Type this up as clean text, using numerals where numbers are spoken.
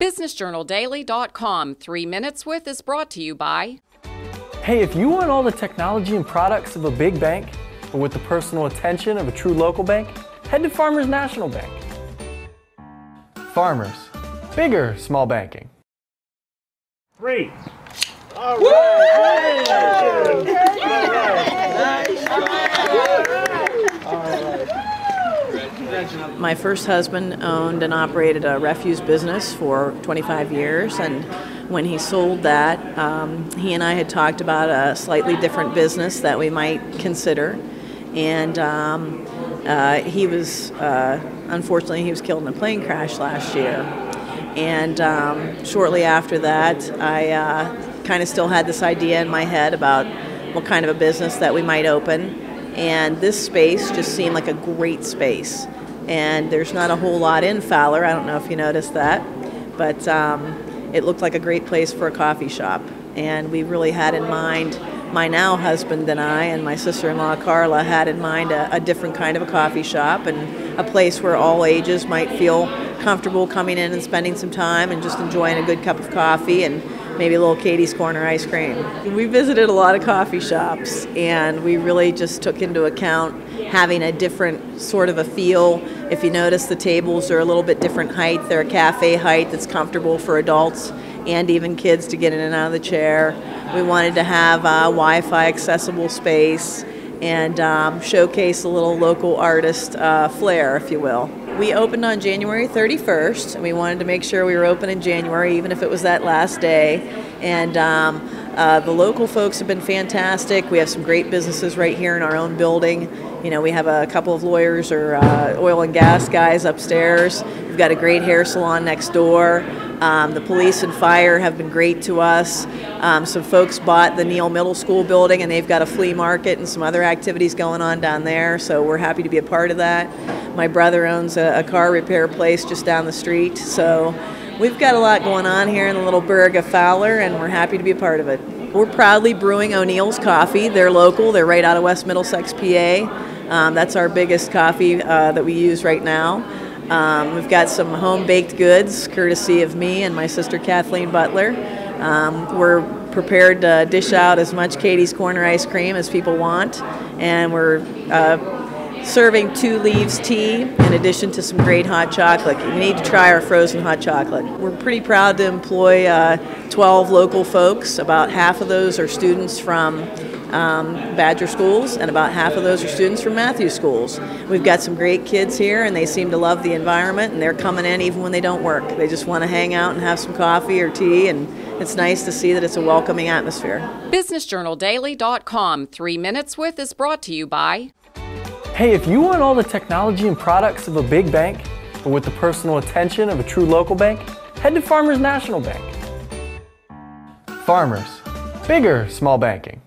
BusinessJournalDaily.com 3 Minutes With is brought to you by... Hey, if you want all the technology and products of a big bank, but with the personal attention of a true local bank, head to Farmers National Bank. Farmers. Bigger small banking. 3. All right. My first husband owned and operated a refuse business for 25 years, and when he sold that, he and I had talked about a slightly different business that we might consider, and he was, unfortunately, he was killed in a plane crash last year. And shortly after that, I kind of still had this idea in my head about what kind of a business that we might open, and this space just seemed like a great space. And there's not a whole lot in Fowler, I don't know if you noticed that, but it looked like a great place for a coffee shop. And we really had in mind, my now husband and I and my sister-in-law Carla had in mind a different kind of a coffee shop and a place where all ages might feel comfortable coming in and spending some time and just enjoying a good cup of coffee and maybe a little Katie's Corner ice cream. We visited a lot of coffee shops, and we really just took into account having a different sort of a feel. If you notice, the tables are a little bit different height. They're a cafe height that's comfortable for adults and even kids to get in and out of the chair. We wanted to have a Wi-Fi accessible space and showcase a little local artist flair, if you will. We opened on January 31st, and we wanted to make sure we were open in January, even if it was that last day. And the local folks have been fantastic. We have some great businesses right here in our own building. You know, we have a couple of lawyers or oil and gas guys upstairs. We've got a great hair salon next door. The police and fire have been great to us. Some folks bought the Neal Middle School building, and they've got a flea market and some other activities going on down there, so we're happy to be a part of that. My brother owns a car repair place just down the street, so we've got a lot going on here in the little burg of Fowler, and we're happy to be a part of it. We're proudly brewing O'Neill's coffee. They're local. They're right out of West Middlesex, PA. That's our biggest coffee that we use right now. We've got some home-baked goods, courtesy of me and my sister Kathleen Butler. We're prepared to dish out as much Katie's Corner ice cream as people want, and we're serving 2 Leaves tea in addition to some great hot chocolate. You need to try our frozen hot chocolate. We're pretty proud to employ 12 local folks. About half of those are students from Badger schools, and about half of those are students from Matthews schools. We've got some great kids here, and they seem to love the environment, and they're coming in even when they don't work. They just want to hang out and have some coffee or tea, and it's nice to see that it's a welcoming atmosphere. BusinessJournalDaily.com 3 Minutes With is brought to you by... Hey, if you want all the technology and products of a big bank, but with the personal attention of a true local bank, head to Farmers National Bank. Farmers. Bigger small banking.